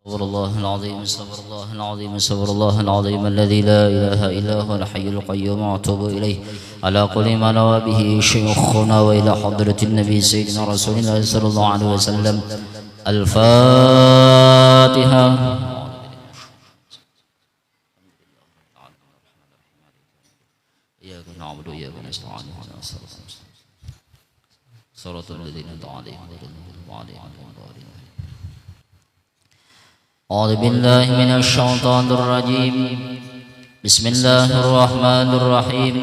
استغفر الله العظيم استغفر الله العظيم استغفر الله العظيم الذي لا إله إلا هو الحي القيوم وأتوب إليه على كل ما نوى به شيخنا وإلى حضرة النبي سيدنا رسول الله صلى الله عليه وسلم. الفاتحة. إياك نعبد وإياك نستعين اهدنا الصراط المستقيم صراط الذين أنعمت عليهم غير المغضوب عليهم ولا الضالين. أعوذ بالله من الشيطان الرجيم. بسم الله الرحمن الرحيم.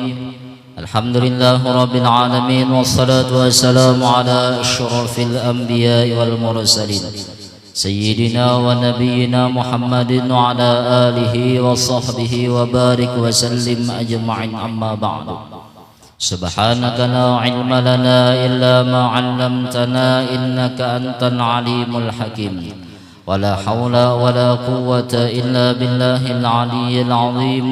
الحمد لله رب العالمين والصلاة والسلام على أشرف الأنبياء والمرسلين سيدنا ونبينا محمد وعلى آله وصحبه وبارك وسلم أجمعين. أما بعد، سبحانك لا علم لنا إلا ما علمتنا إنك أنت العليم الحكيم. ولا حول ولا قوة إلا بالله العلي العظيم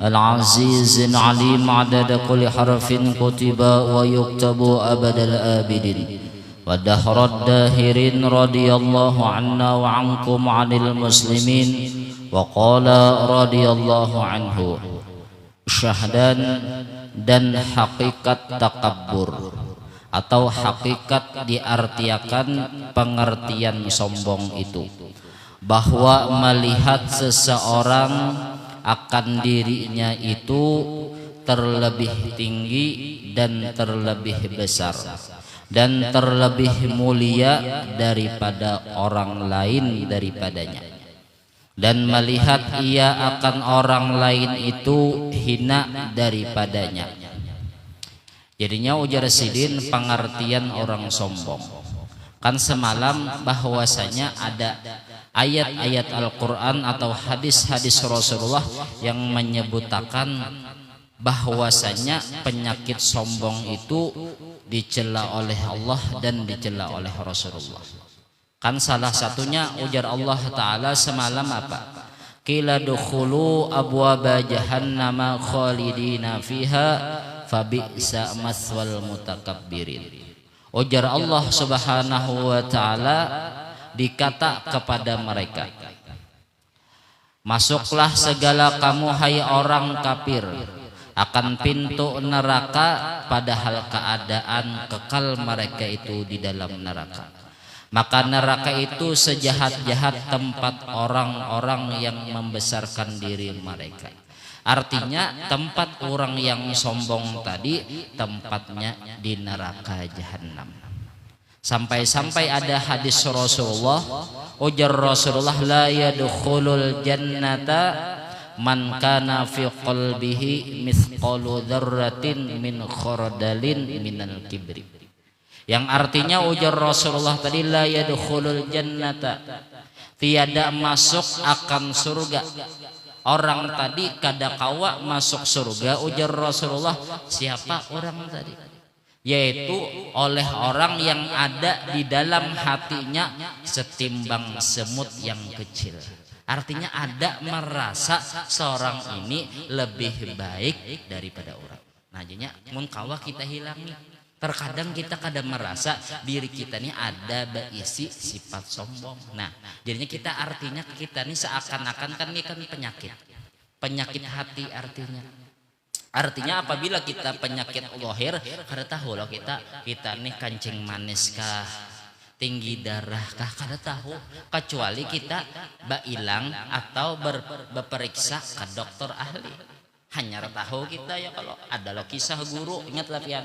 العزيز العليم عدد كل حرف كتب ويكتب أبد الآبدين ودهر الداهرين. رضي الله عنا وعنكم عن المسلمين وقال رضي الله عنه. Syahdan dan hakikat takabur atau hakikat diartiakan pengertian sombong itu, bahwa melihat seseorang akan dirinya itu terlebih tinggi dan terlebih besar dan terlebih mulia daripada orang lain daripadanya, dan melihat ia akan orang lain itu hina daripadanya. Jadinya ujar Sidin pengertian orang sombong. Kan semalam bahwasanya ada ayat-ayat Al-Quran atau hadis-hadis Rasulullah yang menyebutkan bahwasanya penyakit sombong itu dicela oleh Allah dan dicela oleh Rasulullah. Kan salah satunya ujar Allah Ta'ala semalam apa? Qila dukhulu abwaba jahannama khalidina fiha fabi'sa maswal mutakabbirin. Ujar Allah Subhanahu wa Ta'ala, dikata kepada mereka, masuklah segala kamu hai orang kafir akan pintu neraka, padahal keadaan kekal mereka itu di dalam neraka. Maka neraka itu sejahat-jahat tempat orang-orang yang membesarkan diri mereka. Artinya tempat orang yang sombong tadi tempatnya di neraka jahanam. Sampai-sampai ada hadis Rasulullah, ujar Rasulullah, la yadkhulul jannata man kana fi qalbihi mithqalu dzarratin min khardalin minal kibri. Yang artinya ujar Rasulullah tadi, la yadkhulul jannata, tiada masuk akan surga. Orang tadi kadakawa masuk surga, ujar Rasulullah. Siapa orang tadi? Yaitu oleh orang yang ada di dalam hatinya setimbang semut yang kecil. Artinya ada merasa seorang ini lebih baik daripada orang. Nah jadinya mun kawa kita hilangi. Terkadang kita kadang merasa diri kita ini ada berisi sifat sombong. Nah jadinya kita artinya kita ini seakan-akan kan ini kan penyakit hati artinya apabila kita penyakit lohir, kada tahu loh kita nih kancing manis kah, tinggi darah kah, kada tahu, kecuali kita bailang atau berperiksa ke dokter ahli. Hanya tahu kita ya kalau ada lo kisah guru, ingatlah pian,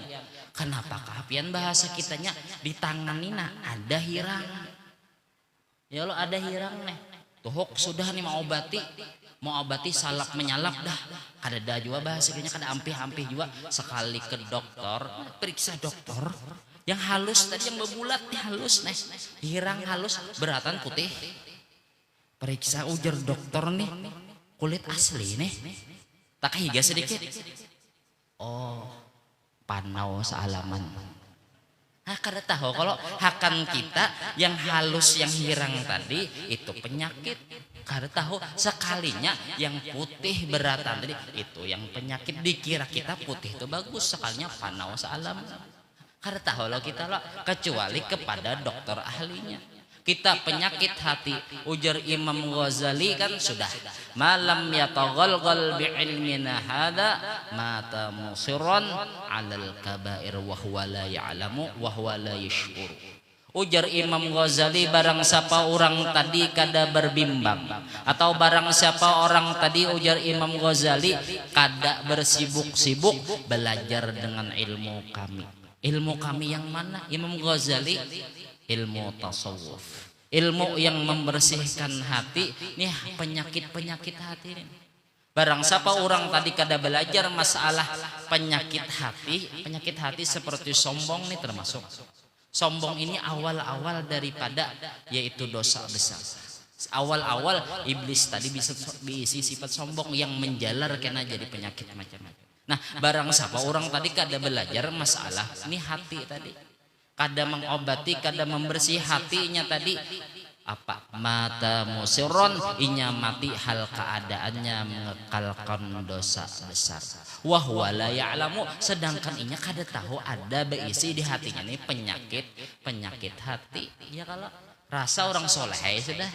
kenapakah pian bahasa kitanya di tangan nina ada hirang, ya lo ada hirang nih, tuhuk sudah nih mau obati salak menyalak dah, kada juga bahasa kitanya, kada ampih-ampih juga sekali ke dokter, periksa dokter yang halus tadi yang berbulat nih halus nih, hirang halus beratan putih, periksa ujar dokter nih kulit asli nih. Tak higa sedikit. Oh, panau sealaman. Nah, kada tahu kalau hakan kita yang halus yang hirang tadi itu penyakit. Kada tahu sekalinya yang putih beratan tadi itu yang penyakit, dikira kita putih itu bagus, sekalinya panau sealaman. Kada tahu lo kita lo kecuali kepada dokter ahlinya. Kita penyakit hati, ujar Imam Ghazali kan sudah, malam yataghalghal bi ilmina hada mata musirran 'alal kabair wa huwa la ya'lamu wa huwa la yashkur. Ujar Imam Ghazali, barang siapa orang tadi kada berbimbang, atau barang siapa orang tadi, ujar Imam Ghazali, kada bersibuk-sibuk belajar dengan ilmu kami. Ilmu kami yang mana? Imam Ghazali, ilmu tasawuf, ilmu yang membersihkan hati. Nih penyakit-penyakit hati ini. Barang siapa orang tadi kada belajar masalah penyakit hati seperti sombong nih termasuk. Sombong ini awal-awal daripada yaitu dosa besar. Awal-awal iblis tadi bisa diisi sifat sombong yang menjalar kena jadi penyakit macam-macam. Nah, barang siapa orang tadi kada belajar masalah ini hati tadi, kada mengobati, kada membersih hatinya tadi, apa mata musirron, inya mati hal keadaannya mengekalkan dosa besar. Wahwa la ya'lamu, sedangkan inya kada tahu ada beisi di hatinya nih penyakit hati. Ya kalau rasa orang soleh sudah,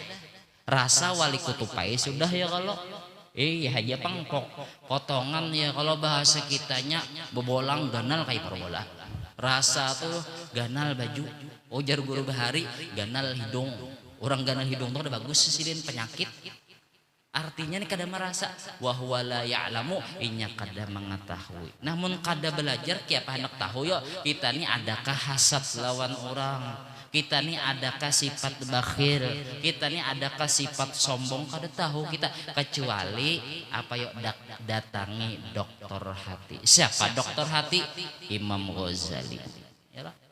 rasa wali kutupai sudah, ya kalau aja pangkok potongan, ya kalau bahasa kitanya bebolang ganal kayak perbola. Rasa tuh ganal baju, ujar guru bahari ganal hidung. Orang ganal hidung tuh udah bagus sesilin penyakit. Artinya nih kada merasa, wahwa la ya'lamu, inya kada mengetahui. Namun kada belajar kiapa hendak tahu yo, kita nih adakah hasad lawan orang, kita nih adakah sifat bakhil, kita nih adakah sifat sombong, kada tahu kita, kecuali apa yo datangi dokter hati. Siapa dokter hati? Imam Ghazali.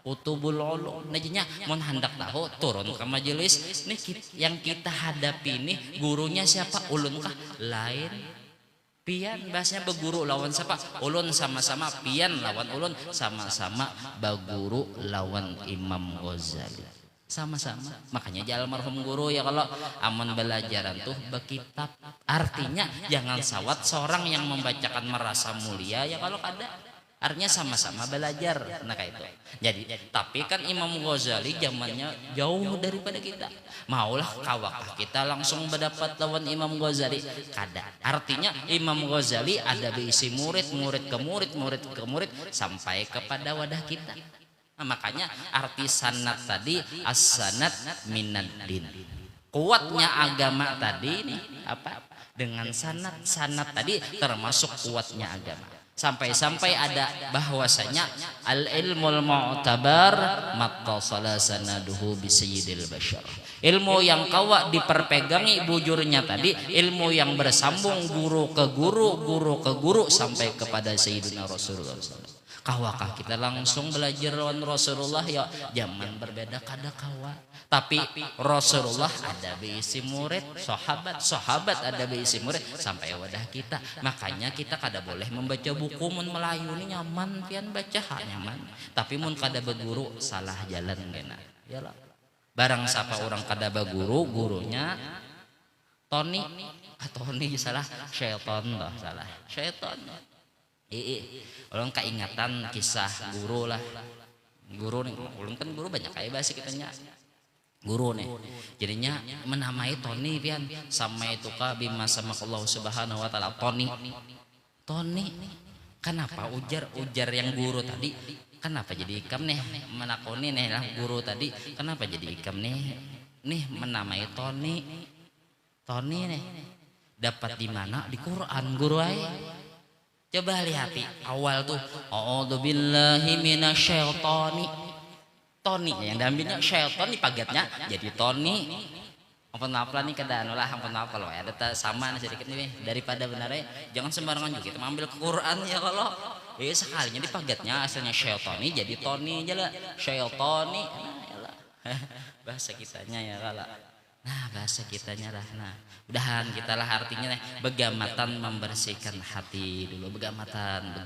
Utubul ulum. Najinya mun hendak tahu turun ke majelis nih, yang kita hadapi nih gurunya siapa? Ulun kah? Lain. Pian bahasanya beguru lawan siapa? Ulun, sama-sama pian lawan ulun, sama-sama baguru lawan Imam Ghazali. Sama-sama. Makanya jalan marhum guru ya kalau aman belajaran tuh bekitab. Artinya jangan sawat seorang yang membacakan merasa mulia, ya kalau kada. Artinya sama-sama belajar. Nah kayak itu. Jadi tapi kan Imam Ghazali zamannya jauh daripada kita. Maulah kawakah kita langsung mendapat lawan Imam Ghazali? Kada. Artinya Imam Ghazali ada beisi murid ke murid sampai kepada wadah kita. Nah, makanya arti sanad tadi as-sanad minad din. Kuatnya agama tadi nih apa? Dengan sanad tadi termasuk kuatnya agama. Sampai-sampai ada bahwasanya al ilmul mu'tabar mattasala sanaduhu bi sayyidil bashar. Ilmu yang kawa diperpegangi bujurnya tadi, ilmu yang bersambung guru ke guru sampai kepada Sayyidina Rasulullah. Kawakah kita langsung belajar lawan Rasulullah? Ya zaman berbeda kada kawa. Tapi Rasulullah ada beisi murid, sahabat ada beisi murid sampai wadah kita. Makanya kita kada boleh membaca buku mun Melayu ini nyaman pian baca nyaman. Tapi mun kada beguru salah jalan kena. Yalah. Barang siapa orang kada beguru, gurunya Tony salah, syaitan dah salah. Syaitan. Orang keingatan kisah guru lah. Guru nih, ulun kan guru banyak kayak bahasa kitanya. Guru nih, jadinya menamai Tony pian sama itu kah bima sama Allah Subhanahu Wa Taala. Tony, kenapa ujar yang guru tadi? Kenapa jadi ikam nih menakoni nih lah guru tadi? Kenapa jadi ikam nih menamai Tony nih? Dapat di mana? Di Quran guru ay. Coba lihat awal tuh, a'udzubillahi minasyaitonir. Tony yang diambilnya syaitan di pagatnya jadi Tony. Ampun maaf lah nih keadaan lah, ampun maaf kalau ada sama sedikit nih daripada benarnya. Jangan sembarangan juga kita mengambil ke Quran ya kalau sekalinya di pagatnya asalnya syaitani jadi Tony aja lah, syaitani. Bahasa kitanya ya kalau. Nah bahasa kitanya lah. Nah udahan kita lah artinya begamatan membersihkan hati dulu, begamatan.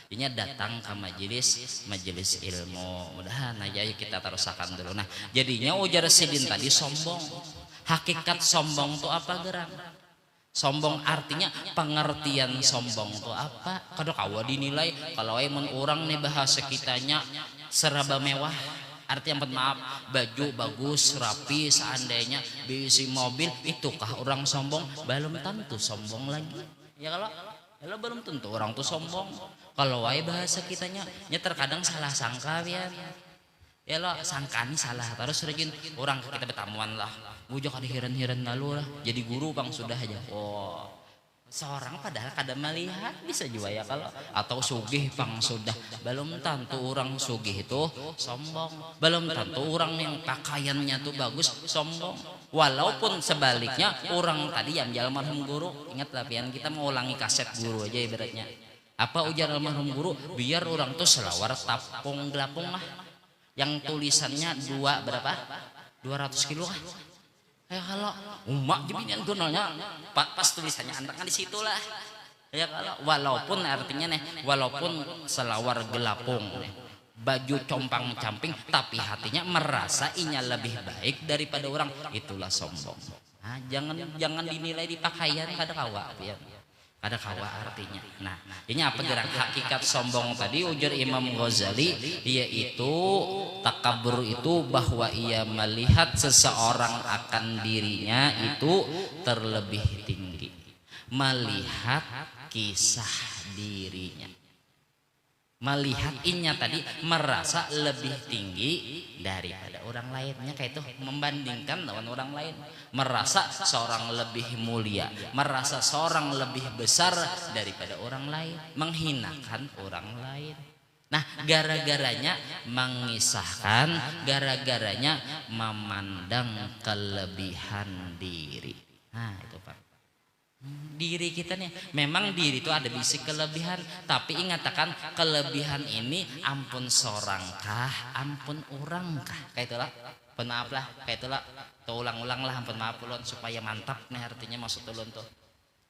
Ini datang ke majelis ilmu. Mudahan aja kita terusakan dulu. Nah jadinya ujar sidin tadi sombong. Hakikat sombong itu apa gerak? Sombong artinya pengertian sombong itu apa? Kalau kawa dinilai kalau emang orang nih bahasa kitanya serba mewah. Artinya maaf, baju bagus, rapi, seandainya bisi mobil, itukah orang sombong? Belum tentu sombong lagi. Ya kalau belum tentu orang tuh sombong. Kalau wae bahasa kitanya, terkadang salah sangka ya lo sangkani salah terus rajin orang kita betamuan lah. Bujok ada hiran-hiran lalu lah. Jadi guru bang sudah aja. Oh. Seorang padahal kadang melihat bisa juga ya kalau atau sugih pang sudah belum tentu orang sugih itu sombong, belum tentu orang yang pakaiannya tuh bagus sombong, walaupun sebaliknya orang tadi yang almarhum guru ingat lapian kita mau ulangi kaset guru aja ibaratnya apa ujar almarhum guru biar orang tuh selawar tapung gelapung lah yang tulisannya 200 kilo lah. Kalau umak jebinian donalnya pas tulisannya antakan di situ lah. Ya kalau walaupun artinya nih walaupun selawar gelapung baju compang camping tapi hatinya merasa inya lebih baik daripada orang itulah sombong. Nah, jangan dinilai di pakaian kada kawa ya. Ada kawa artinya. Nah, ini apa gerak hakikat sombong tadi ujar Imam Ghazali yaitu takabur itu bahwa ia melihat seseorang akan dirinya itu terlebih tinggi. Melihat kisah dirinya. Melihat inya tadi merasa lebih tinggi daripada orang lainnya kayak itu membandingkan lawan orang lain merasa seorang lebih mulia merasa seorang lebih besar daripada orang lain menghinakan orang lain. Nah gara-garanya mengisahkan gara-garanya memandang kelebihan diri. Nah itu Pak diri kita nih memang diri itu ada bisi kelebihan tapi ingatakan kelebihan ini ampun seorang kah ampun orang kah kayak itulah maaf lah kayak itulah ulang-ulang lah ampun maaf ulun supaya mantap nih artinya maksud ulun tuh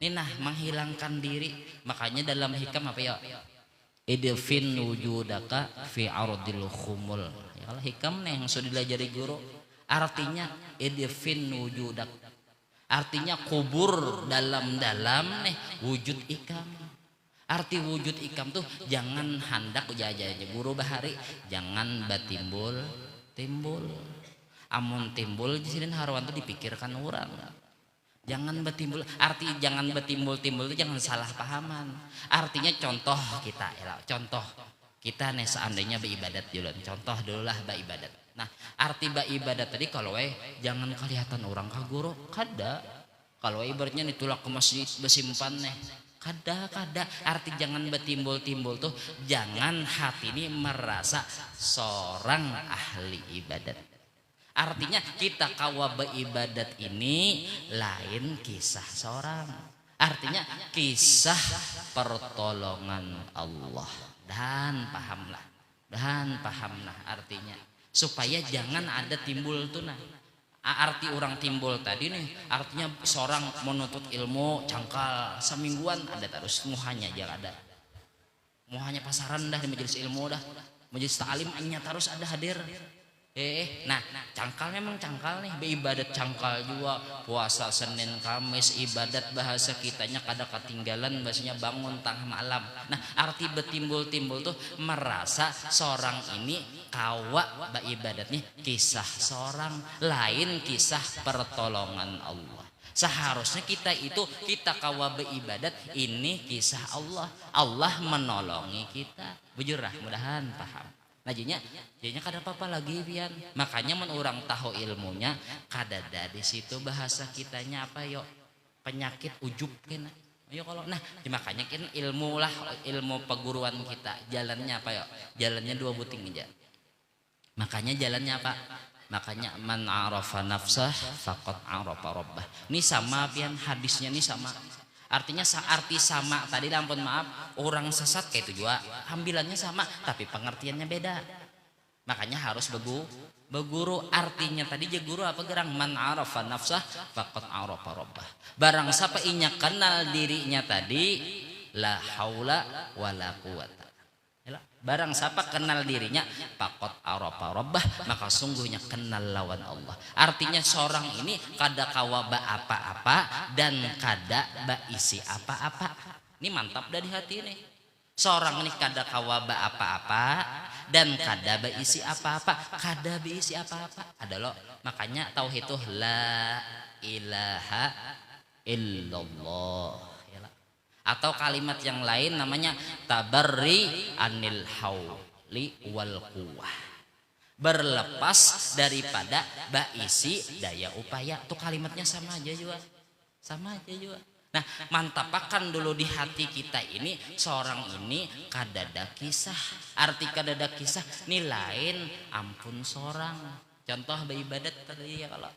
ini nah menghilangkan diri makanya dalam hikam apa ya idfin wujudaka fi ardil khumul ya kalau hikam nih yang sudah dilajari guru artinya idfin wujudak artinya kubur dalam-dalam nih wujud ikam. Arti wujud ikam tuh jangan hendak jajanya guru bahari jangan batimbul timbul. Amun timbul di sini haruan tuh dipikirkan orang. Jangan batimbul arti jangan batimbul timbul itu jangan salah pahaman. Artinya contoh kita contoh kita nih seandainya beribadat dulu contoh dululah beribadat. Nah arti ibadat tadi kalau jangan kelihatan orang ka guru kada kalau ibaratnya nitulak ke masjid besimpan nih kada arti jangan betimbul-timbul tuh jangan hati ini merasa seorang ahli ibadat artinya kita kawa beribadat ini lain kisah seorang artinya kisah pertolongan Allah dan pahamlah artinya supaya jangan ada timbul tuh nah arti orang timbul tadi nih artinya seorang menuntut ilmu cangkal semingguan ada terus muhanya jangan ada muhanya pasaran dah di majelis ilmu dah majelis ta'lim nya terus ada hadir nah cangkal memang cangkal nih beribadat cangkal juga puasa Senin Kamis ibadat bahasa kitanya kada ketinggalan bahasanya bangun tengah malam. Nah arti betimbul-timbul tuh merasa seorang ini kawa beribadatnya kisah seorang lain kisah pertolongan Allah. Seharusnya kita kawa beribadat ini kisah Allah menolongi kita bujurah mudahan paham. Nah jadinya kada apa-apa lagi pian. Makanya men orang tahu ilmunya kada ada di situ bahasa kitanya apa yo penyakit ujub kena. Ayo kalau nah makanya kan ilmu perguruan kita jalannya apa yo? Jalannya dua buting aja. Makanya jalannya apa? Makanya man arafa nafsah faqad arafa rabbah. Ini sama pian hadisnya ini sama. Artinya arti sama tadi ampun maaf orang sesat kayak itu juga ambilannya sama tapi pengertiannya beda makanya harus beguru artinya tadi je guru apa gerang man arafa nafsah faqad arafa rabbah barang siapa inya kenal dirinya tadi la haula wala quwata barang siapa kenal dirinya faqad arafa rabbah maka sungguhnya kenal lawan Allah artinya seorang ini kada kawa ba apa-apa dan kada ba isi apa-apa ini mantap dari hati nih Seorang ini kada kawaba apa-apa dan kada beisi apa-apa, kada beisi apa-apa. Ada loh, makanya tauhid itu la ilaha illallah. Atau kalimat yang lain namanya tabarri anil hauli wal quwwah. Berlepas daripada baisi daya upaya. Tuh kalimatnya sama aja juga. Sama aja juga. Nah, mantapakan dulu di hati kita ini seorang ini kadada kisah. Arti kadada kisah ini lain ampun seorang. Contoh beribadat tadi ya kalau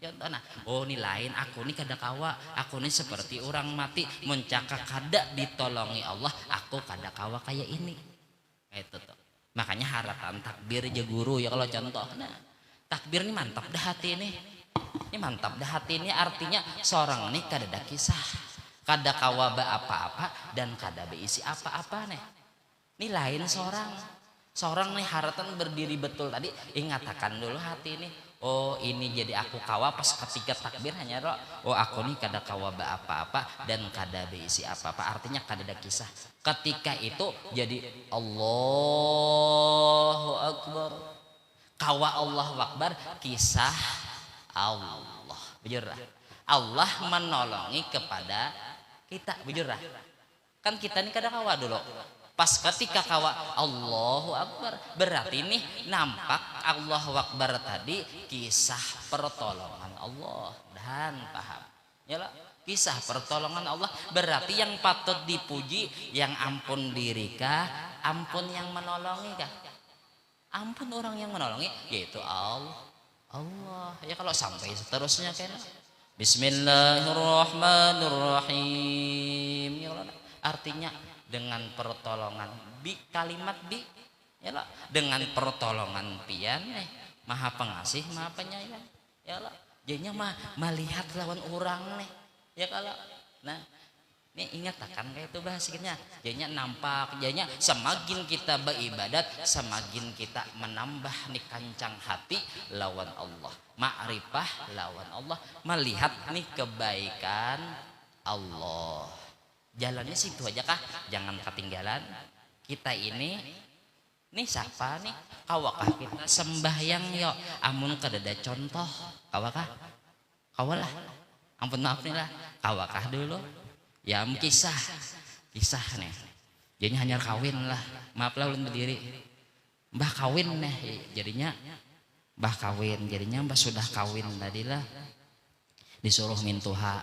contoh nah, oh ini lain aku ini kada kawa, aku ini seperti orang mati mencaka kada ditolongi Allah, aku kada kawa kayak ini. Itu tuh. Makanya harapan takbir aja guru ya kalau contoh. Nah, takbir ini mantap dah hati ini. Ini mantap dah hati ini artinya seorang ini kadada kisah. Kada kawaba apa-apa dan kada beisi apa-apa nih. Ini lain seorang nih haratan berdiri betul tadi ingatakan dulu hati ini. Oh ini jadi aku kawa pas ketika takbir hanya roh. Oh aku nih kada kawaba apa-apa dan kada beisi apa-apa artinya kada ada kisah. Ketika itu jadi Allahu Akbar. Kawa Allahu Akbar kisah Allah. Bujur Allah menolongi kepada kita, bujur kan kita ini kada kawa dulu. Pas ketika kawa Allahu Akbar berarti ini nampak Allahu Akbar tadi kisah pertolongan Allah dan paham ya lah, kisah pertolongan Allah berarti yang patut dipuji yang ampun diri kah, ampun yang menolongi kah? Ampun orang yang menolongi yaitu Allah ya kalau sampai seterusnya kena Bismillahirrahmanirrahim ya Allah. Artinya dengan pertolongan kalimat ya Allah, dengan pertolongan pian maha pengasih maha penyayang ya Allah. Jadinya melihat lawan orang nih ya kalau nah ini ingat akan kayak itu bahasanya jadinya nampak jadinya semakin kita beribadat semakin kita menambah nih kancang hati lawan Allah ma'rifah lawan Allah melihat nih kebaikan Allah. Jalannya situ aja kah? Jangan ketinggalan. Kita ini nih siapa nih? Kawakah kita sembahyang yo? Amun kadada contoh. Kawakah? Kawalah. Ampun maaf nih lah. Kawakah dulu? Ya kisah nih. Jadinya hanya kawin lah. Maaf lah ulun berdiri. Mbah kawin nih. Jadinya mbah kawin. Jadinya mbah sudah kawin tadi lah. Disuruh mintuha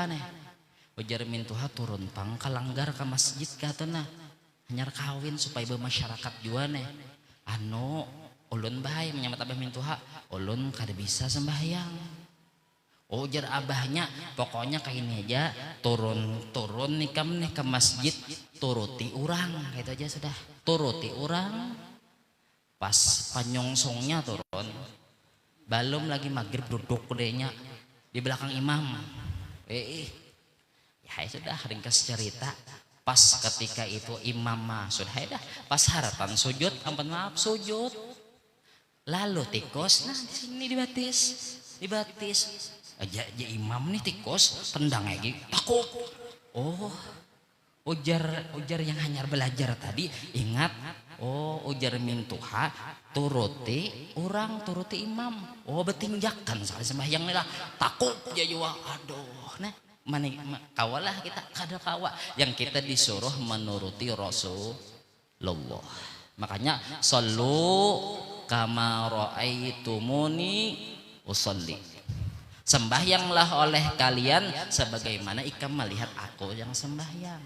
nih. Ujar mintuha turun pang kalanggar ke masjid katana hanyar kawin supaya bermasyarakat juga nih ulun bahaya menyambat abah mintuha ulun kada bisa sembahyang. Ujar abahnya pokoknya kayak ini aja turun nih ke masjid turuti orang gitu aja sudah turuti orang pas panyongsongnya turun belum lagi maghrib duduk kudenya di belakang imam ya sudah ringkas cerita pas ketika itu imam sudah dah pas harapan sujud ampun maaf sujud lalu tikus nah di sini dibatis aja imam nih tikus tendang lagi takut ujar yang hanya belajar tadi ingat ujar mintuha turuti imam betinjakan soal sembahyang nih lah takut ya juga aduh nah kawalah kita kada kawa yang kita disuruh menuruti Rasulullah. Makanya sallu kama raaitumuni usolli. Sembahyanglah oleh kalian sebagaimana ikam melihat aku yang sembahyang.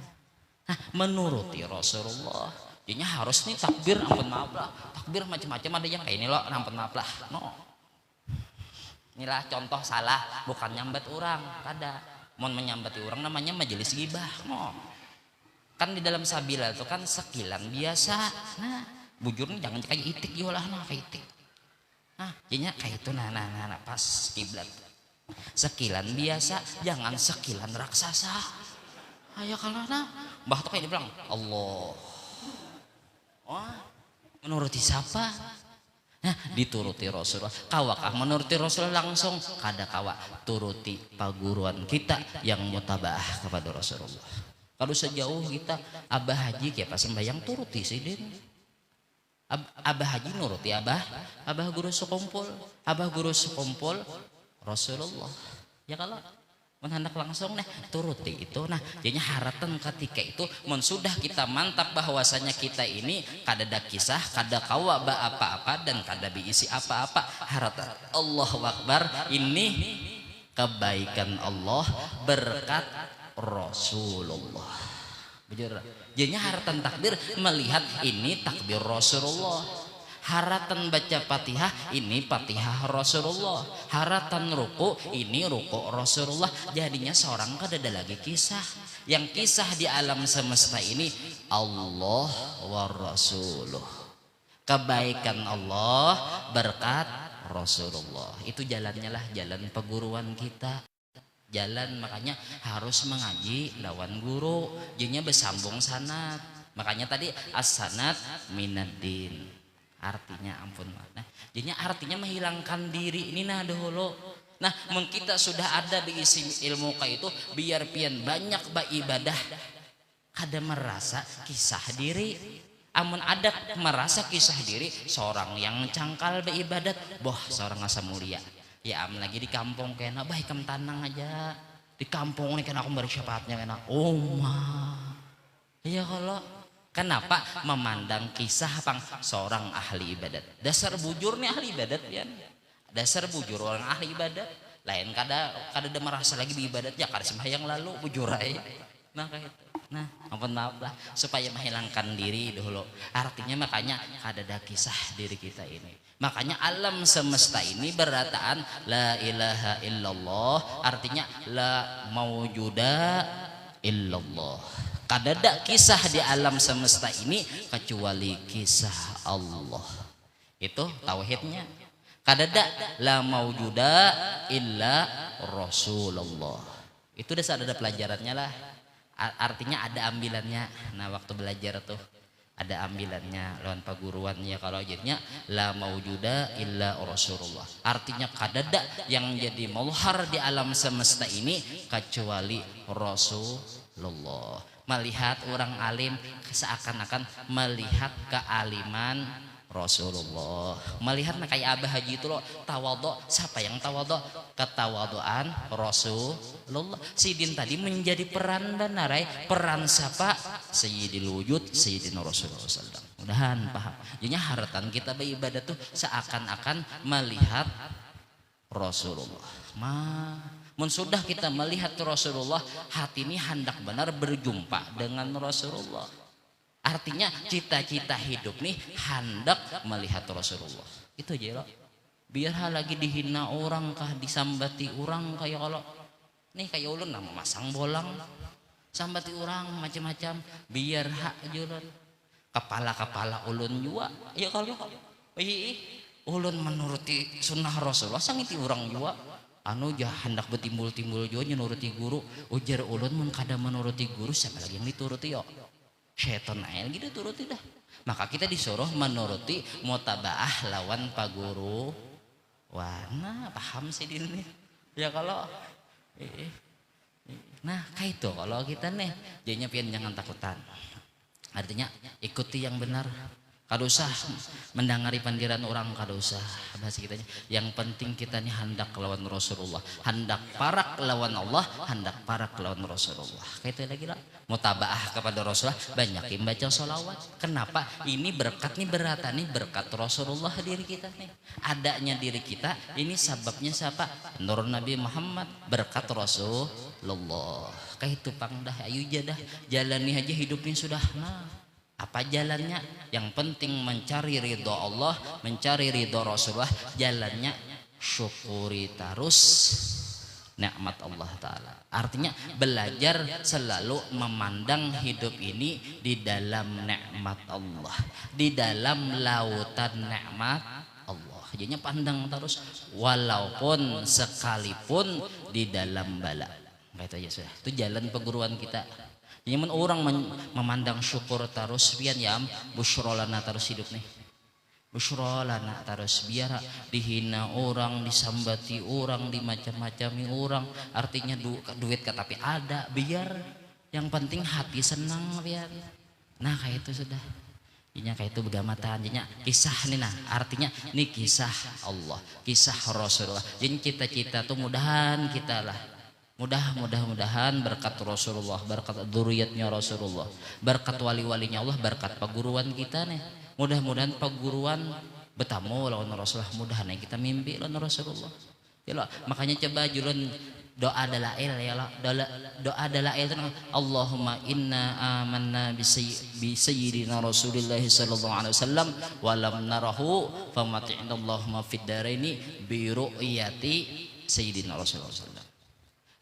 Nah, menuruti Rasulullah. Jadinya harus nih takbir ampun maaf lah. Takbir macam-macam ada yang kayak ini loh ampun maaf lah. No. Inilah contoh salah bukan nyambat orang kada. Mau menyambati orang namanya majelis gibah kan di dalam sabila itu kan sekilan biasa nah bujurnya jangan kayak itik yolah kayak itik jadinya kayak itu nah pas kiblat sekilan biasa jangan sekilan raksasa ayo kalau mbah tuh kayak dibilang Allah menuruti siapa nah dituruti Rasulullah kawakah menuruti Rasulullah langsung kada kawa turuti paguruan kita yang mutabah kepada Rasulullah Kalau sejauh kita abah haji kayak pas sembahyang turuti sih den. Abah haji nuruti abah guru sekumpul Rasulullah. Ya kalau menhandak langsung nah turuti itu. Nah jadinya haratan ketika itu sudah kita mantap bahwasanya kita ini kadada kisah kada kawa ba apa-apa dan kada biisi apa-apa, haratan Allahu Akbar ini kebaikan Allah berkat Rasulullah. Jadinya haratan takbir melihat ini takbir Rasulullah, haratan baca Fatihah ini Fatihah Rasulullah, haratan ruku ini ruku Rasulullah. Jadinya seorang kada ada lagi kisah, yang kisah di alam semesta ini Allah wa Rasuluh, kebaikan Allah berkat Rasulullah. Itu jalannya lah, jalan peguruan kita. Jalan makanya harus mengaji lawan guru, jadinya bersambung sanad. Makanya tadi as-sanad minaddin. Artinya ampun nah, jadinya artinya menghilangkan diri ini nah dahulu. Nah mungkin kita sudah ada di isi ilmu kayak itu biar pian banyak ba ibadah kada merasa kisah diri. Amun ada merasa kisah diri seorang yang cangkal beribadat, boh seorang asa mulia. Ya am lagi di kampung kena baik kam tanang aja di kampung ini kena aku bersyafaatnya kena iya kalau kenapa memandang kisah pang seorang ahli ibadat. Dasar bujur nih ahli ibadat ya, dasar bujur orang ahli ibadat lain kada ada merasa lagi di ibadat ya kada sembahyang lalu bujur aja. Nah kayak itu. Nah ampun maaf lah supaya menghilangkan diri dulu. Artinya makanya kada ada kisah diri kita ini. Makanya alam semesta ini berataan la ilaha illallah, artinya la maujuda illallah. Kada ada kisah di alam semesta ini kecuali kisah Allah. Itu tauhidnya. Kada ada la maujuda illa Rasulullah. Itu udah ada pelajarannya lah. Artinya ada ambilannya. Nah waktu belajar tuh ada ambilannya lawan paguruannya. Kalau jadinya la maujuda illa Rasulullah, artinya kadada yang jadi mulhar di alam semesta ini kecuali Rasulullah. Melihat orang alim seakan-akan melihat kealiman Rasulullah. Melihat kayak Abah Haji itu loh tawadhu. Siapa yang tawadhu? Ketawaduan Rasulullah. Sidin tadi menjadi peran benarai. Peran siapa? Sayyidil wujud Sayyidina Rasulullah SAW. Mudahan paham. Jadinya haratan kita beribadah tuh seakan-akan melihat Rasulullah. Mun sudah kita melihat Rasulullah, hati ini hendak benar berjumpa dengan Rasulullah. Artinya cita-cita hidup nih hendak melihat Rasulullah. Itu aja loh. Biar lagi dihina orang kah, disambati orang kayak kalau nih kayak ulun nama masang bolang, sambati orang macam-macam. Biar hak julun. Kepala ulun juga. Ya kalau ulun menuruti sunnah Rasulullah sangiti orang juga. Anu jah hendak betimbul-timbul juga nuruti guru. Ujar ulun mun kada menuruti guru siapa lagi yang dituruti yo? Setan aja gitu turuti dah. Maka kita disuruh menuruti mutabaah lawan paguru. Wah, paham sih ini. Ya kalau nah kayak itu kalau kita nih jadinya pian jangan takutan. Artinya ikuti yang benar. Kada usah mendengari pandiran orang, kada usah bahasa kitanya. Yang penting kita nih hendak lawan Rasulullah, hendak parak lawan Allah, hendak parak lawan Rasulullah. Kayak itu lagi lah. Mutabaah kepada Rasulullah, banyakin baca sholawat. Kenapa? Ini berkat nih berata nih berkat Rasulullah diri kita nih. Adanya diri kita ini sebabnya siapa? Nur Nabi Muhammad, berkat Rasulullah. Kayak itu pang dah, ayo jadah jalani aja hidupnya sudah. Nah apa jalannya? Yang penting mencari ridho Allah, mencari ridho Rasulullah. Jalannya syukuri terus nikmat Allah Ta'ala. Artinya belajar selalu memandang hidup ini di dalam nikmat Allah, di dalam lautan nikmat Allah. Jadinya pandang terus walaupun sekalipun di dalam bala. Itu aja sudah. Itu jalan perguruan kita. Jadi orang memandang syukur terus pian ya busyrolana terus hidup nih. Busyrolana terus biar dihina orang, disambati orang, dimacam-macami orang. Artinya duit tapi ada biar Yang penting hati senang biar. Nah kayak itu sudah. Inya kayak itu begamatan, jadinya kisah nih nah artinya ini kisah Allah, kisah Rasulullah. Jadi cita-cita tuh mudahan kita lah, mudah-mudahan berkat Rasulullah, berkat dzurriyyatnya Rasulullah, berkat wali-walinya Allah, berkat paguruan kita nih. Mudah-mudahan paguruan bertamu lawan Rasulullah, mudahan kita mimpi lawan Rasulullah. Ya lah, makanya coba julun doa dalail ya Allah, doa dalail itu Allahumma inna amanna bi sayyidina Rasulillah sallallahu alaihi wasallam wa lam narahu famati'na Allahumma fid daraini bi ru'yati sayyidina Rasulullah sallallahu.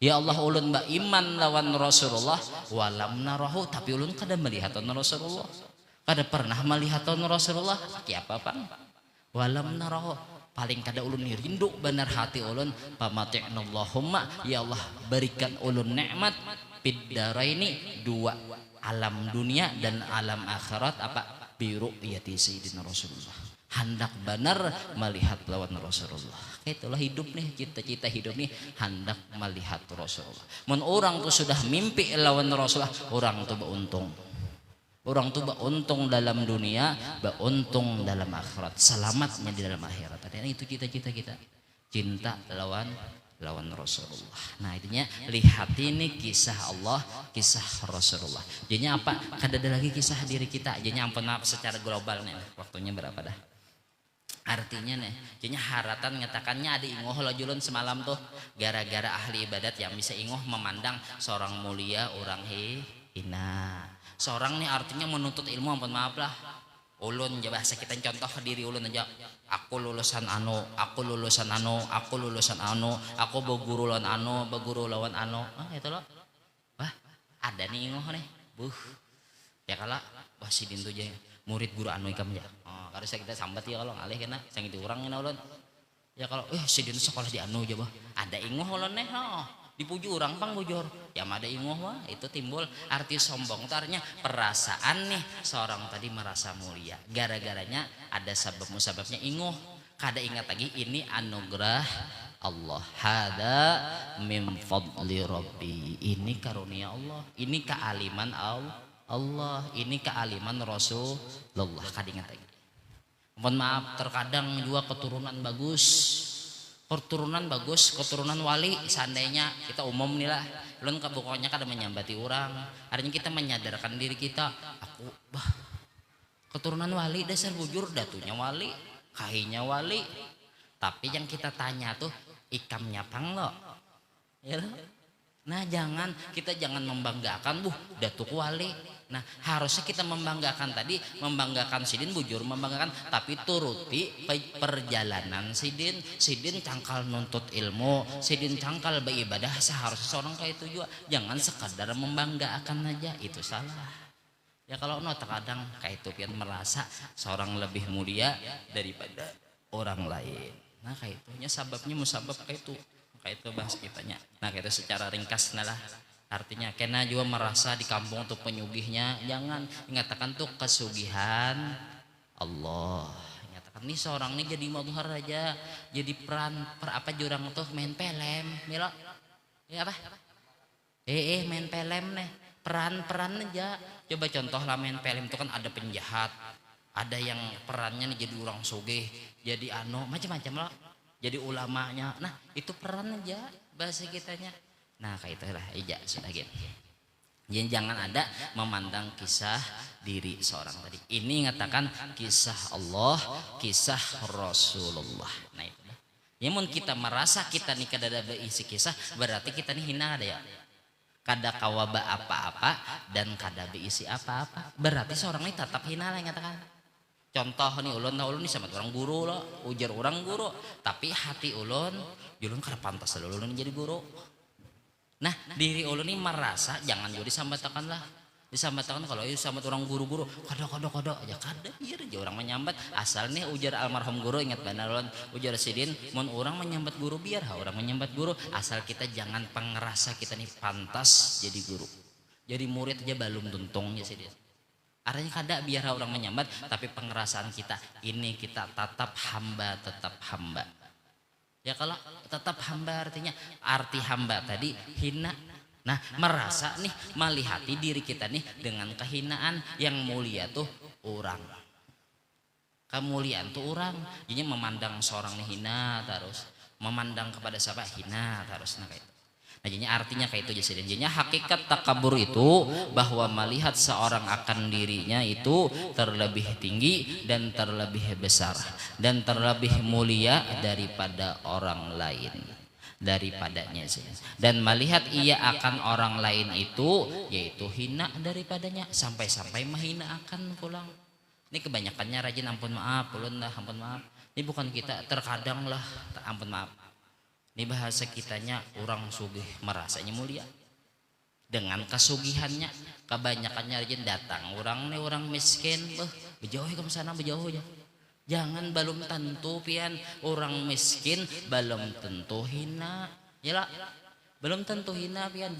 Ya Allah ulun mbak iman lawan Rasulullah wa lam narahu, tapi ulun kada melihat Rasulullah, kada pernah melihat Rasulullah kayak apa Bang, wa lam narahu paling kada ulun rindu benar hati ulun pamati'nallahumma, ya Allah berikan ulun nikmat fiddaraini, dua alam dunia dan alam akhirat apa biru yati sayyidina Rasulullah, hendak benar melihat lawan Rasulullah. Itulah hidup nih, cita-cita hidup nih hendak melihat Rasulullah. Mun orang tuh sudah mimpi lawan Rasulullah, orang tuh beruntung. Orang tuh beruntung dalam dunia, beruntung dalam akhirat, selamatnya di dalam akhirat. Dan itu cita-cita kita, cinta lawan Rasulullah. Nah itunya lihat ini kisah Allah, kisah Rasulullah. Jadinya apa? Kada ada lagi kisah diri kita. Jadinya ampun maaf secara global nih. Waktunya berapa dah? Artinya nih, jadinya haratan ngatakannya ada ingoh lo julun semalam tuh gara-gara ahli ibadat yang bisa ingoh memandang seorang mulia orang hina. Seorang nih artinya menuntut ilmu, ampun maaf lah. Ulun ya bahasa kita contoh diri ulun aja. Aku lulusan anu, aku lulusan anu, aku lulusan anu, aku beguru lawan anu, beguru lawan anu. Itu loh. Wah, ada nih ingoh nih. Ya kala wah si dintu aja murid guru anu ikam ya. Oh, harusnya kita sambat ya kalau ngalih kena sang itu urang nya ulun. Ya kalau si dintu sekolah di anu aja bah. Ada ingoh ulun nih. Dipuji orang pang bujur ya ada ingoh wah itu timbul arti sombong tarnya perasaan nih seorang tadi merasa mulia gara-garanya ada sebab musababnya ingoh, kada ingat lagi ini anugerah Allah, hada min fadli rabbi, ini karunia Allah, ini kealiman Allah, ini kealiman Rasulullah, kada ingat lagi. Mohon maaf terkadang juga keturunan bagus, keturunan wali, seandainya kita umum nih lah, ulun pokoknya kada menyambati orang, artinya kita menyadarkan diri kita, aku keturunan wali dasar bujur datunya wali, kahinya wali, tapi yang kita tanya tuh ikamnya pang lo, ya. Nah kita jangan membanggakan datuk wali. Nah harusnya kita membanggakan tadi, membanggakan sidin bujur membanggakan, tapi turuti perjalanan sidin cangkal nuntut ilmu, sidin cangkal beribadah, seharusnya seorang kayak itu juga, jangan sekadar membanggakan aja, itu salah. Ya kalau terkadang kayak itu pian merasa seorang lebih mulia daripada orang lain. Nah kayak itunya sababnya musabab kayak itu bahas kitanya. Nah kayak itu secara ringkas lah. Artinya kena juga merasa di kampung tuh penyugihnya, jangan mengatakan tuh kesugihan Allah. Nyatakan nih seorang nih jadi madhar aja, jadi peran apa jurang tuh main pelem, milo. Ya apa? Main pelem nih, peran aja. Coba contoh lah main pelem itu kan ada penjahat, ada yang perannya nih jadi orang sugih, jadi macam-macam loh. Jadi ulamanya. Nah, itu peran aja bahasa kitanya. Nah kayak itulah ija sudah gitu. Jadi jangan ada memandang kisah diri seorang tadi. Ini ngatakan kisah Allah, kisah Rasulullah. Nah itu. Ya mun kita merasa kita nih kada ada isi kisah, berarti kita nih hina ada ya. Kada kawaba apa-apa dan kada berisi apa-apa. Berarti seorang ini tetap hina lah ngatakan. Contoh nih ulun nih sama orang guru loh, ujar orang guru, tapi hati ulun kada pantas ulun jadi guru. Nah diri ulun ini merasa jangan jadi disambatakan lah, disambatakan kalau itu sambat orang guru-guru kada aja kada biar aja orang menyambat, asal nih ujar almarhum guru, ingat benar ulun ujar sidin mun orang menyambat guru biar orang menyambat guru, asal kita jangan pengerasa kita nih pantas jadi guru, jadi murid aja belum tuntung ya sidin. Artinya kada biar orang menyambat, tapi pengerasaan kita ini kita tetap hamba. Ya kalau tetap hamba artinya arti hamba tadi hina. Nah, merasa nih melihati diri kita nih dengan kehinaan. Yang mulia tuh orang. Kemuliaan tuh orang. Jadi memandang seorang nih hina terus, memandang kepada siapa hina terus. Nah kayak itu. Nah jadinya artinya kayak itu jadi. Jadinya hakikat takabur itu bahwa melihat seorang akan dirinya itu terlebih tinggi dan terlebih besar dan terlebih mulia daripada orang lain, daripadanya dan melihat ia akan orang lain itu yaitu hina daripadanya sampai-sampai menghina akan pulang. Ini kebanyakannya rajin ampun maaf, ulun lah ampun maaf. Ini bukan kita, terkadang lah ampun maaf. Ini bahasa kitanya orang sugih merasanya mulia dengan kesugihannya. Kebanyakannya rajin datang orang nih orang miskin, berjauh ke sana berjauh ya. Jangan belum tentu pian orang miskin belum tentu hina, ya lah. Belum tentu hina pian,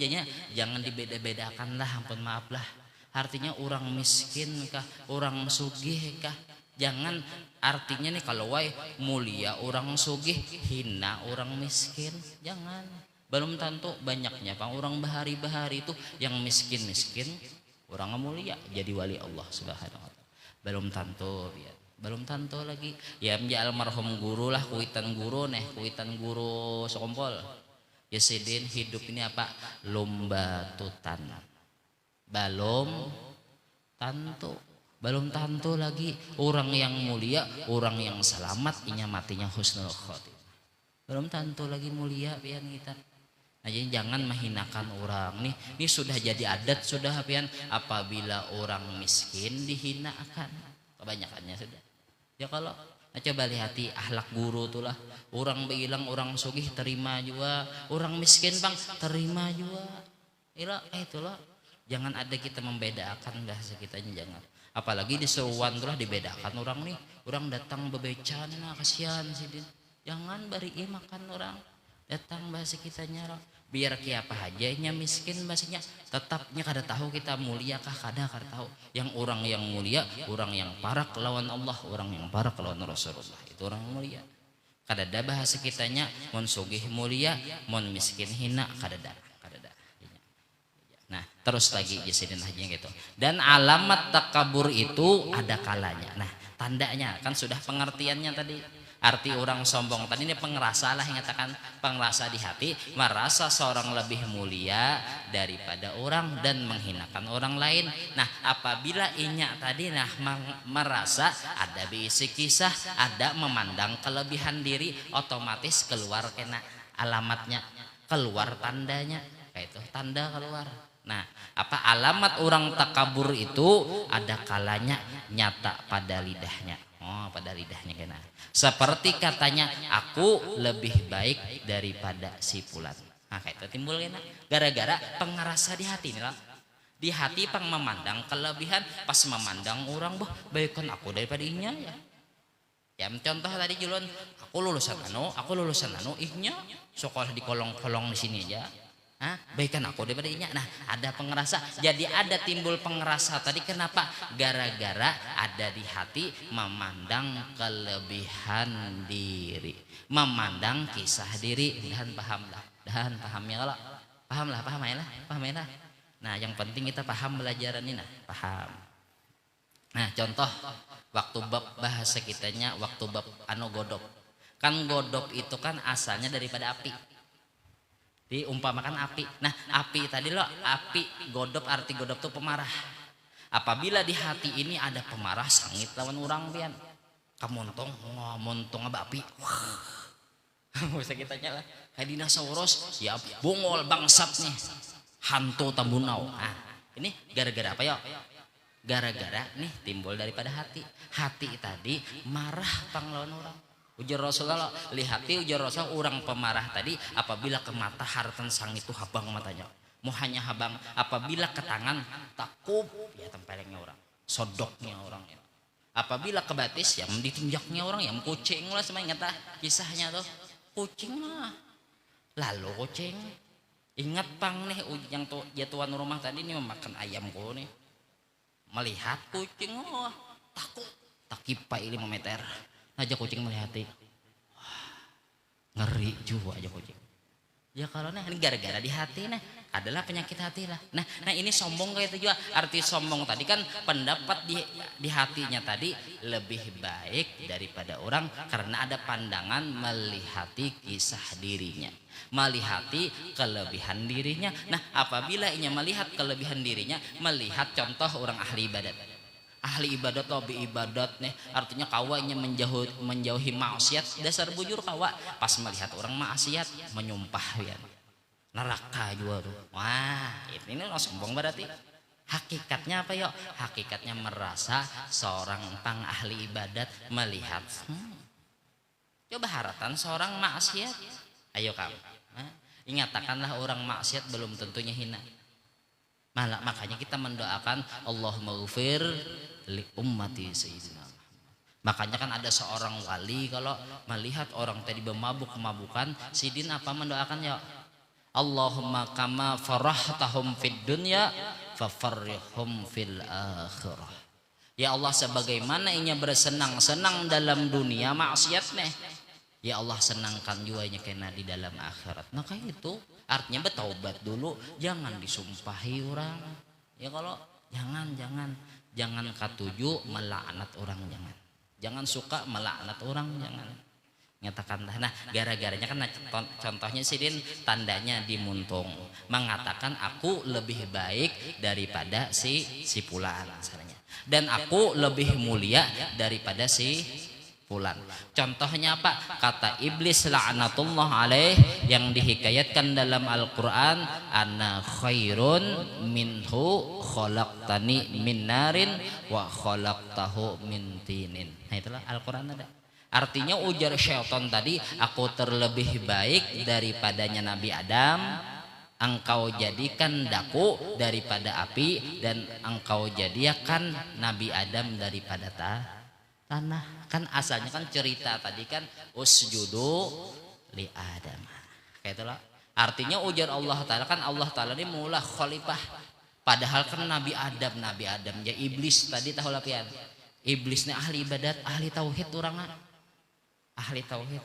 jangan dibeda-bedakan lah ampun maaf lah. Artinya orang miskin kah, orang sugih kah? Jangan artinya nih kalau wae mulia orang sugih, hina orang miskin. Jangan. Belum tentu banyaknya pang orang bahari-bahari itu yang miskin-miskin orang mulia jadi wali Allah Subhanahu wa taala. Belum tentu pian. Belum tentu lagi ya almarhum guru lah kuitan guru sekompol ya sidin hidup ini apa lomba tutan belum tentu lagi orang yang mulia orang yang selamat inya matinya husnul khotimah belum tentu lagi mulia pian kita. Nah, jadi jangan menghinakan orang nih. Ini sudah jadi adat sudah pian apabila orang miskin dihinakan kebanyakannya sudah. Ya kalau nah coba lihati ahlak guru itulah orang bilang orang sugih terima juga orang miskin bang terima juga itulah jangan ada kita membedakan bahasa kitanya jangan apalagi di seruan itulah dibedakan orang nih orang datang bebecan nah kasihan sih jangan bari makan orang datang bahasa kitanya biar kiapa aja nya miskin bahasanya tetapnya kada tahu kita mulia kah kada tahu yang orang yang mulia orang yang parak lawan Allah orang yang parak lawan Rasulullah itu orang mulia kada ada bahasa kitanya mon sugih mulia mon miskin hina kada ada. Nah terus lagi jasidin aja gitu dan alamat takabur itu ada kalanya. Nah tandanya kan sudah pengertiannya tadi. Arti orang sombong tadi ini pengerasa lah yang katakan pengerasa di hati merasa seorang lebih mulia daripada orang dan menghinakan orang lain. Nah apabila inya tadi merasa ada bisi kisah ada memandang kelebihan diri otomatis keluar kena alamatnya keluar tandanya kayak itu tanda keluar. Nah apa alamat orang takabur itu ada kalanya nyata pada lidahnya. Oh pada lidahnya kena seperti katanya aku lebih baik daripada si fulan. Nah kayak itu timbul kena gara-gara pengerasa di hati nih lah di hati pang memandang kelebihan pas memandang orang baikkan aku daripada inya ya contoh tadi julun aku lulusan anu ihnya sekolah di kolong-kolong di sini aja. Baikkan aku daripada inya. Nah ada pengerasa jadi ada timbul pengerasa tadi kenapa gara-gara ada di hati memandang kelebihan diri memandang kisah diri dan paham ya kalau paham lah. Nah yang penting kita paham pelajaran ini paham. Nah contoh waktu bab bahasa kitanya waktu bab godop kan godop itu kan asalnya daripada api diumpamakan api. Nah api tadi api godop arti godop itu pemarah. Apabila di hati ini ada pemarah sangit lawan orang pian kamontong montong api bisa kita nyala kayak dinosaurus ya bongol bangsat nih hantu tambunau. Nah ini gara-gara apa ya gara-gara nih timbul daripada hati tadi marah pang lawan orang. Ujar Rasulullah lihati ujar Rasul orang pemarah tadi apabila ke mata hartan sang itu habang matanya mau hanya habang apabila ke tangan takub ya tempelengnya orang sodoknya orang ya. Apabila ke batis ya ditinjaknya orang ya kucing lah sama ingat kisahnya tuh kucing lah lalu kucing ingat pang nih yang tuan rumah tadi ini memakan ayamku nih melihat kucing takut takipai 5 meter aja kucing melihati ngeri juga aja kucing Ya kalau ini gara-gara di hati adalah penyakit hati lah. Nah ini sombong kayak itu juga. Arti sombong tadi kan pendapat di hatinya tadi lebih baik daripada orang karena ada pandangan melihati kisah dirinya, melihati kelebihan dirinya. Nah apabila ia melihat kelebihan dirinya, melihat contoh orang ahli ibadat. Ahli ibadat lebih ibadat artinya kawanya menjauhi maksiat, dasar bujur kawa pas melihat orang maksiat menyumpah ya neraka juga tuh. Wah ini sombong berarti. Hakikatnya apa yuk? Hakikatnya merasa seorang pang ahli ibadat melihat coba haratan seorang maksiat. Ayo kamu ingatakanlah orang maksiat belum tentunya hina. Makanya kita mendoakan Allahumma ghfir li ummati sayyidina. Makanya kan ada seorang wali kalau melihat orang tadi bermabuk-mabukan, sidin apa mendoakan ya? Allahumma kama farahtahum fid dunya fafarrihhum fil akhirah. Ya Allah sebagaimana inya bersenang-senang dalam dunia maksiat ya Allah senangkan juanya kena di dalam akhirat. Maka itu artinya bertaubat dulu, jangan disumpahi orang. Ya kalau jangan katuju melaknat orang, jangan suka melaknat orang, jangan nyatakanlah. Nah gara-garanya kan contohnya sidin tandanya dimuntung mengatakan aku lebih baik daripada si fulan misalnya, dan aku lebih mulia daripada si fulan. Contohnya apa? Kata iblis la'natullah alaih yang dihikayatkan dalam Al-Quran, ana khairun minhu khalaqtani min narin wa khalaqtahu min tinin. Nah itulah Al-Quran ada. Artinya ujar syaitan tadi, aku terlebih baik daripadanya Nabi Adam, engkau jadikan daku daripada api, dan engkau jadikan Nabi Adam daripada tanah. Kan asalnya kan cerita tadi kan usjudu li Adam. Kayak itulah. Artinya ujar Allah Ta'ala kan Allah Ta'ala ini mula khalifah. Padahal kan Nabi Adam ya iblis tadi tahu lapian. Iblisnya ahli ibadat, ahli tauhid orangnya. Ahli tauhid.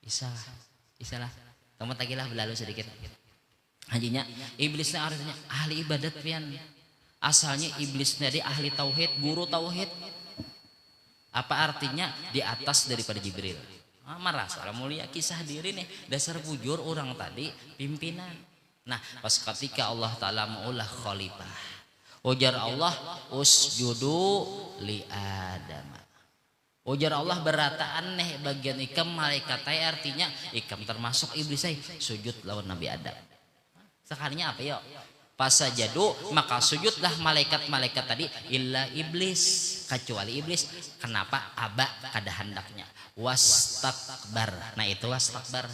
Isalah. Kamu tagilah berlalu sedikit. Hajinya iblisnya artinya ahli ibadat pian. Asalnya iblisnya dia ahli tauhid, guru tauhid. Apa artinya? Di atas daripada Jibril. Merasa mulia kisah diri dasar bujur orang tadi pimpinan. Nah pas ketika Allah Ta'ala maulah khalifah, ujar Allah usjudu li Adam. Ujar Allah berataan bagian ikam malaikat artinya ikam termasuk iblis sujud lawan Nabi Adam. Sekalinya apa yuk? Pasajadu maka sujudlah malaikat-malaikat tadi illa iblis, kecuali iblis. Kenapa? Aba kada hendaknya, wastakbar. Nah itu wastakbar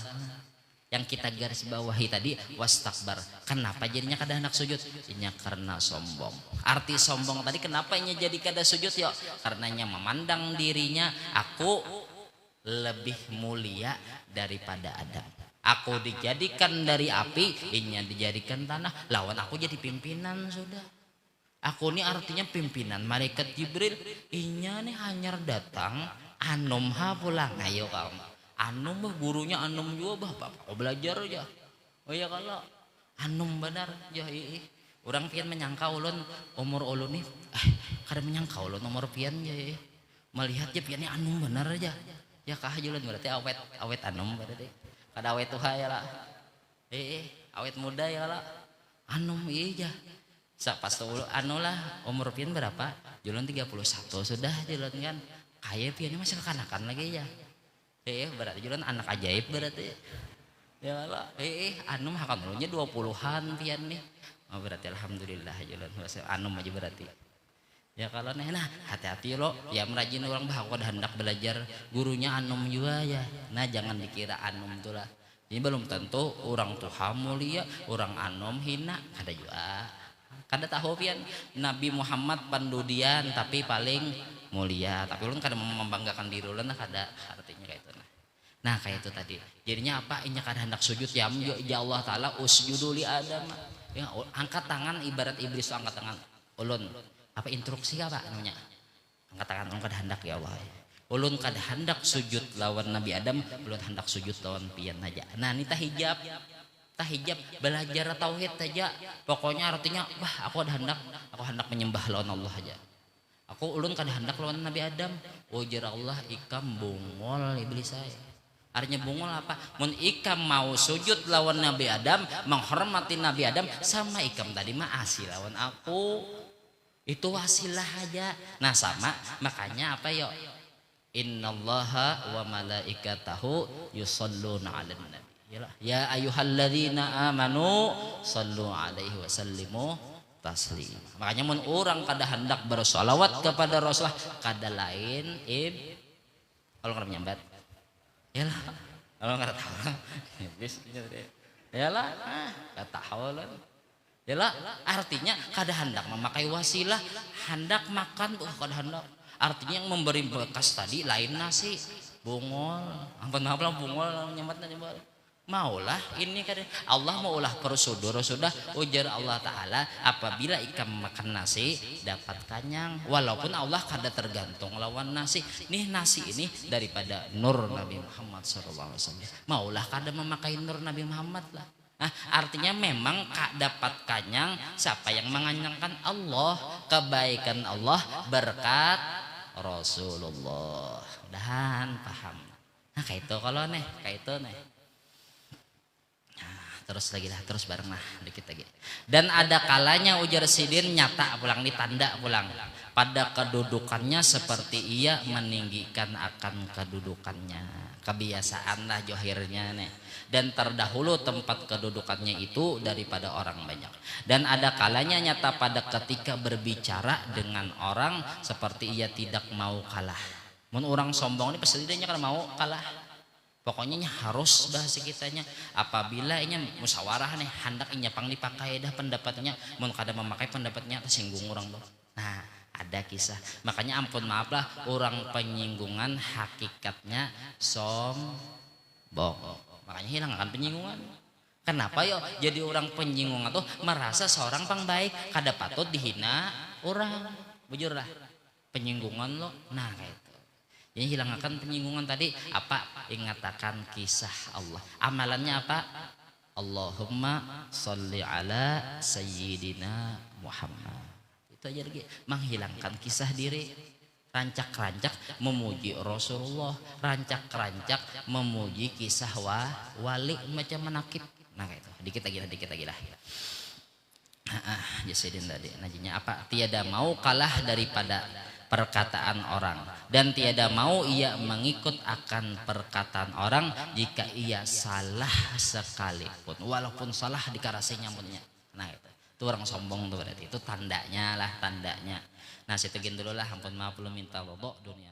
yang kita garis bawahi tadi, wastakbar. Kenapa jadinya kada hendak sujud? Ini karena sombong. Arti sombong tadi kenapa ini jadi kada sujud ya? Karenanya memandang dirinya aku lebih mulia daripada Adam. Aku dijadikan dari api, inya dijadikan tanah. Lawan aku jadi pimpinan sudah. Aku ini artinya pimpinan malaikat Jibril. Inya nih hanya datang anum pulang. Ayo kamu. Anum gurunya anum juga bapak belajar aja. Oh ya kalau anum benar ya orang pian menyangka ulun umur ulun nih. Kada menyangka ulun umur pian ya. Melihat ya piannya anum benar aja. Ya kah julun berarti awet anum berarti. Kada awet tuha ya lah, awet muda ya lah, anum iya. Pas tuh anu lah umur pian berapa? Julun 31 sudah julun kan, kaya piannya masih kekanakan lagi ya. Berarti julun anak ajaib berarti. Ya lah, anum hakan dulunya 20-an pian nih. Oh, berarti alhamdulillah julun anum aja berarti. Ya kalau nah hati-hati lo ya merajin orang bahwa hendak belajar gurunya anum juga ya. Nah jangan dikira anum tuh lah. Ini belum tentu orang tuha mulia, orang anum hina. Kada juga. Kada tahu pian Nabi Muhammad pandudian tapi paling mulia. Tapi ulun kada membanggakan diri ulun kada artinya kayak itu. Nah kayak itu tadi. Jadinya apa? Inya kada hendak sujud ya Allah Ta'ala usjudu li Adam. Ya, angkat tangan ibarat iblis tuh angkat tangan ulun. Apa instruksi apa namanya? Angkat tangan kada hendak ya Allah. ulun kada hendak sujud lawan Nabi Adam, ulun hendak sujud lawan pian aja. Nah ini tahijab belajar tauhid aja. Pokoknya artinya aku hendak menyembah lawan Allah aja. Aku ulun kada hendak lawan Nabi Adam. Ujar Allah, ikam bungol iblis saya. Artinya bungol apa? Mun ikam mau sujud lawan Nabi Adam, menghormati Nabi Adam, sama ikam tadi mah asih lawan aku. Itu wasilah aja. Nah sama, makanya apa yo? Innallaha wa malaikatahu yusholluna 'alan nabi. Ya ayyuhalladzina amanu shallu 'alaihi wa sallimu taslim. Makanya mun orang kada hendak bersolawat kepada Rasulullah kada lain kalau kada menyambat. Yalah, kalau kada tahu. Yalah, kada tahu lah. Yalah, artinya kada hendak memakai wasilah, hendak makan tuh kada hendak. Artinya yang memberi bekas tadi lain nasi, bungol. Ampun maaf lah bungol nyambatna nyambat. Maulah ini kan Allah maulah persudur sudah ujar Allah Ta'ala apabila ikam makan nasi dapat kanyang walaupun Allah kada tergantung lawan nasi nih nasi ini daripada nur Nabi Muhammad SAW maulah kada memakai nur Nabi Muhammad lah. Nah, artinya memang dapat kanyang siapa yang menganyangkan Allah kebaikan Allah berkat Rasulullah dan paham. Nah kayak itu kalau nih kayak itu nih. Terus lagi lah, terus bareng lah dikit lagi. Dan ada kalanya ujar Sidin nyata pulang ditanda pulang pada kedudukannya seperti ia meninggikan akan kedudukannya. Kebiasaan lah johirnya nih. Dan terdahulu tempat kedudukannya itu daripada orang banyak. Dan ada kalanya nyata pada ketika berbicara dengan orang seperti ia tidak mau kalah. Mun orang sombong ini pasti dia kan mau kalah. Pokoknya harus bahasa kitanya apabila ini musyawarah nih hendak nyapang dipakai dah pendapatnya mun kada memakai pendapatnya tersinggung orang tuh. Nah ada kisah makanya ampun maaf lah orang penyinggungan hakikatnya sombong makanya hilang akan penyinggungan. Kenapa yo jadi orang penyinggungan tuh merasa seorang pangbaik kada patut dihina orang bujur lah penyinggungan lo. Nah kayak itu jadi hilangkan penyinggungan tadi apa ingatakan kisah Allah amalannya apa Allahumma sholli ala sayyidina Muhammad itu aja lagi menghilangkan kisah diri rancak-rancak memuji Rasulullah rancak-rancak memuji kisah wali macam menakib. Nah kayak itu dikit lagi lah Jasidin tadi najinya apa tiada mau kalah daripada perkataan orang dan tiada mau ia mengikut akan perkataan orang jika ia salah sekalipun walaupun salah dikarasinya munnya. Nah itu orang sombong tuh berarti itu tandanya lah tandanya. Nah situ dulu lah ampun maaf belum minta bobo dunia